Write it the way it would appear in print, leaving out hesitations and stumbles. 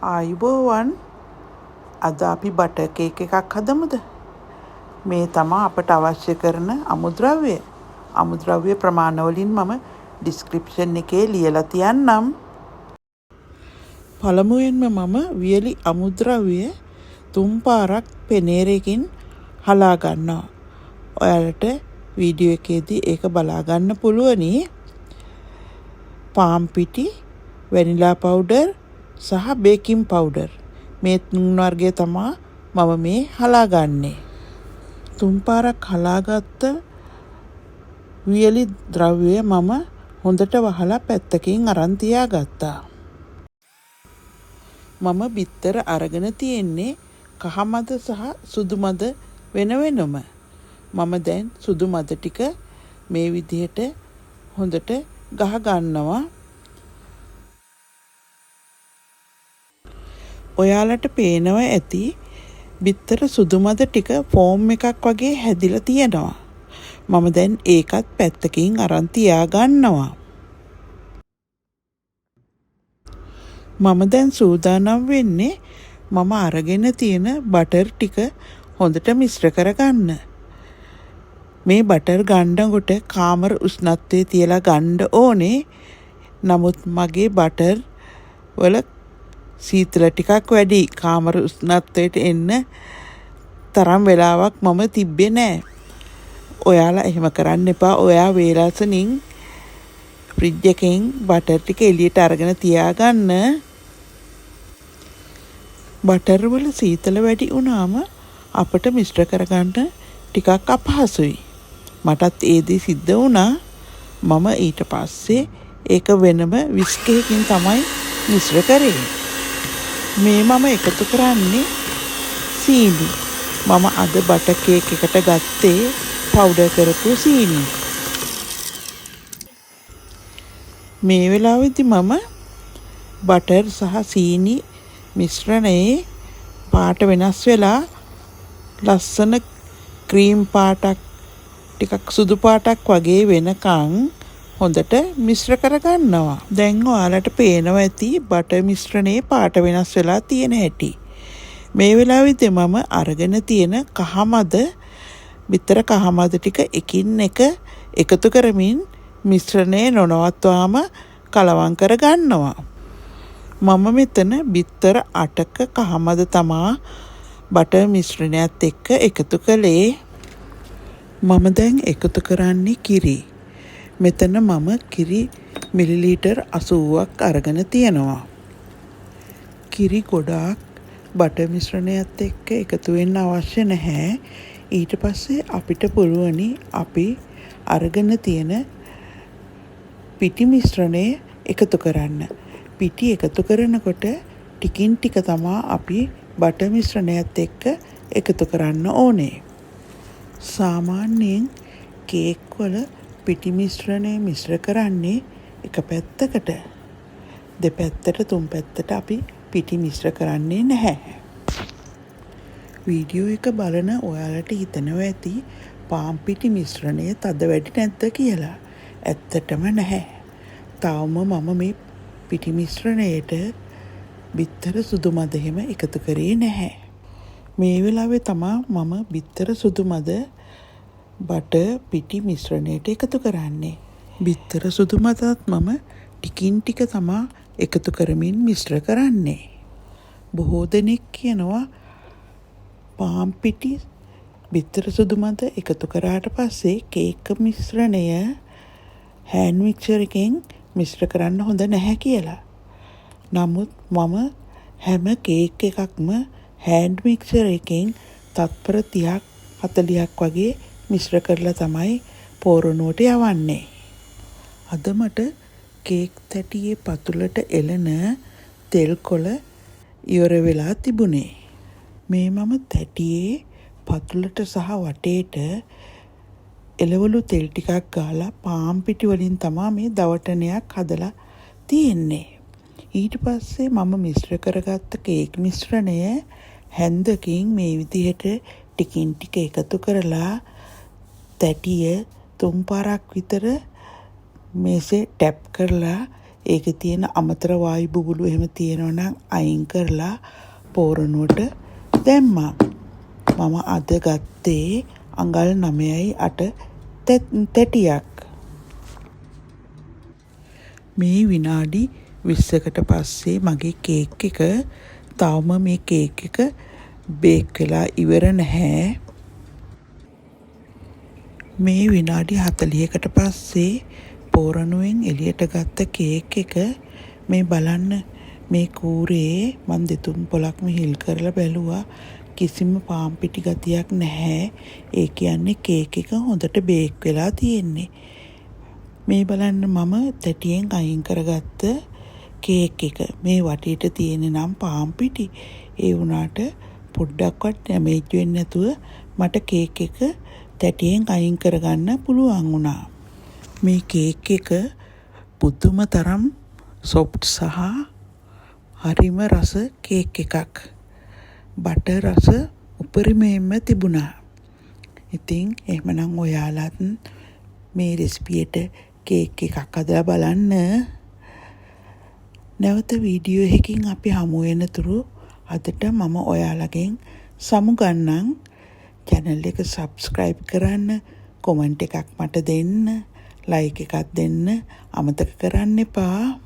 ආයුබෝවන් අද අපි බටර් කේක් එකක් හදමුද? මේ තමයි අපට අවශ්‍ය කරන අමුද්‍රව්‍ය. අමුද්‍රව්‍ය ප්‍රමාණ වලින් මම ඩිස්ක්‍රිප්ෂන් එකේ ලියලා තියන්නම්. පළමුවෙන්ම මම වියලි අමුද්‍රව්‍ය 3 පාරක් පෙනේරකින් හලා ගන්නවා. ඔයාලට වීඩියෝ එකේදී ඒක බලා ගන්න පුළුවනි. පාන් පිටි, වැනිලා පවුඩර් සහ බේකින් පවුඩර් මේ තුන් වර්ගය තමයි මම මේ හලා ගන්නේ. 3 පාරක් හලාගත්ත වියලි ද්‍රව්‍ය මම හොඳට වහලා පැත්තකින් අරන් තියාගත්තා. මම බිත්තර අරගෙන තියෙන්නේ කහ මද සහ සුදු මද වෙන වෙනම. මම දැන් සුදු මද ටික මේ විදිහට හොඳට ගහ ගන්නවා. ඔයාලට පේනවා ඇති බිත්තර සුදු මද ටික ෆෝම් එකක් වගේ හැදිලා තියෙනවා. මම දැන් ඒකත් පැත්තකින් අරන් තියා ගන්නවා. මම දැන් සූදානම් වෙන්නේ මම අරගෙන තියෙන බටර් ටික හොඳට මිශ්‍ර කරගන්න. මේ බටර් ගන්නකොට කාමර උෂ්ණත්වයේ තියලා ගන්න ඕනේ. නමුත් මගේ බටර් වල සීතල ටිකක් වැඩි. කාමර උෂ්ණත්වයට එන්න තරම් වෙලාවක් මම තිබ්බේ නෑ. ඔයාලා එහෙම කරන්න එපා. ඔයා වේලාසනින් ෆ්‍රිජ් එකෙන් බටර් ටික එළියට අරගෙන තියාගන්න. බටර් වල සීතල වැඩි වුණාම අපිට මිශ්‍ර කරගන්න ටිකක් අපහසුයි. මටත් ඒ දේ සිද්ධ වුණා. මම ඊට පස්සේ ඒක වෙනම විස්ක් එකකින් තමයි මිශ්‍ර කරේ. මේ මම එකතු කරන්නේ සීනි. මම අද බටර් කේක් එකට ගත්තේ පවුඩර් කරපු සීනි. මේ වෙලාවේදී මම බටර් සහ සීනි මිශ්‍රණයේ පාට වෙනස් වෙලා ලස්සන ක්‍රීම් පාටක් ටිකක් සුදු පාටක් වගේ වෙනකන් හොඳට මිශ්‍ර කරගන්නවා. දැන් ඔයාලට පේනවා ඇති බටර් මිශ්‍රණයේ පාට වෙනස් වෙලා තියෙන හැටි. මේ වෙලාවේදී මම අරගෙන තියෙන කහමද බිත්තර කහමද ටික එකින් එක එකතු කරමින් මිශ්‍රණය නොනවත්වාම කලවම් කරගන්නවා. මම මෙතන බිත්තර 8ක කහමද තමා බටර් මිශ්‍රණයත් එක්ක එකතු කළේ. මම දැන් එකතු කරන්නේ කිරි. මෙතන මම කිරි මිලිලීටර් 80ක් අරගෙන තියෙනවා. කිරි ගොඩාක් බටර් මිශ්‍රණයත් එක්ක එකතු වෙන්න අවශ්‍ය නැහැ. ඊට පස්සේ අපිට පුළුවනි අපි අරගෙන තියෙන පිටි මිශ්‍රණය එකතු කරන්න. පිටි එකතු කරනකොට ටිකින් ටික තමා අපි බටර් මිශ්‍රණයත් එක්ක එකතු කරන්න ඕනේ. සාමාන්‍යයෙන් කේක් වල පිටි මිශ්‍රණය මිශ්‍ර කරන්නේ එක පැත්තකට. දෙපැත්තට තුන් පැත්තට අපි පිටි මිශ්‍ර කරන්නේ නැහැ. වීඩියෝ එක බලන ඔයාලට හිතනවා ඇති පාන් පිටි මිශ්‍රණය තද වැඩි නැද්ද කියලා. ඇත්තටම නැහැ. තවම මම මේ පිටි මිශ්‍රණයට බිත්තර සුදු මද එහෙම එකතු කරේ නැහැ. මේ වෙලාවේ තමා මම බිත්තර සුදු මද බටර් පිටි මිශ්‍රණයට එකතු කරන්නේ. බිත්තර සුදු මදත් මම ටිකින් ටික තමා එකතු කරමින් මිශ්‍ර කරන්නේ. බොහෝ දෙනෙක් කියනවා පාන් පිටි බිත්තර සුදු මද එකතු කරාට පස්සේ කේක් මිශ්‍රණය හෑන්ඩ් මික්සර් එකෙන් මිශ්‍ර කරන්න හොඳ නැහැ කියලා. නමුත් මම හැම කේක් එකක්ම හෑන්ඩ් මික්සර් එකෙන් තත්පර 30ක් 40ක් වගේ මිශ්‍ර කරලා තමයි පෝරණුවට යවන්නේ. අද මට කේක් තැටියේ පතුලට එළන තෙල් කොළ ඉවර වෙලා තිබුණේ. මේ මම තැටියේ පතුලට සහ වටේට එළවලු තෙල් ටිකක් ගාලා පාන් පිටි වලින් තමයි මේ දවටනයක් හදලා තියෙන්නේ. ඊට පස්සේ මම මිශ්‍ර කරගත්ත කේක් මිශ්‍රණය හැන්දකින් මේ විදිහට ටිකින් ටික එකතු කරලා තැටිය 3 පාරක් විතර මේසේ ටැප් කරලා ඒකේ තියෙන අමතර වායු බුබුලු එහෙම තියෙනවා නම් අයින් කරලා පෝරණුවට දැම්මා. මම අද ගත්තේ අඟල් 9.8 තැටියක්. මේ විනාඩි 20කට පස්සේ මගේ කේක් එක තවම මේ කේක් එක බේක් වෙලා ඉවර නැහැ. මේ විනාඩි 40කට පස්සේ පෝරණුවෙන් එළියට ගත්ත කේක් එක මේ බලන්න මේ කූරේ මන් දෙතුන් පොලක්ම හිල් කරලා බැලුවා කිසිම පාන් පිටි ගතියක් නැහැ. ඒ කියන්නේ කේක් එක හොඳට බේක් වෙලා තියෙන්නේ. මේ බලන්න මම තැටියෙන් අයින් කරගත්ත කේක් එක. මේ වටේට තියෙන නම් පාන් පිටි. ඒ වුණාට පොඩ්ඩක්වත් ඩැමේජ් වෙන්නේ නැතුව මට කේක් එක තැටියෙන් අයින් කරගන්න පුළුවන් වුණා. මේ කේක් එක පුදුම තරම් සොෆ්ට් සහ හරිම රස කේක් එකක්. බටර් රස උපරිමයෙන්ම තිබුණා. ඉතින් එහෙමනම් ඔයාලත් මේ රෙසිපියට කේක් එකක් හදලා බලන්න. නැවත වීඩියෝ එකකින් අපි හමු වෙනතුරු අදට මම ඔයාලගෙන් සමුගන්නම්. channel එක subscribe කරන්න, comment එකක් මට දෙන්න, like එකක් දෙන්න අමතක කරන්න එපා.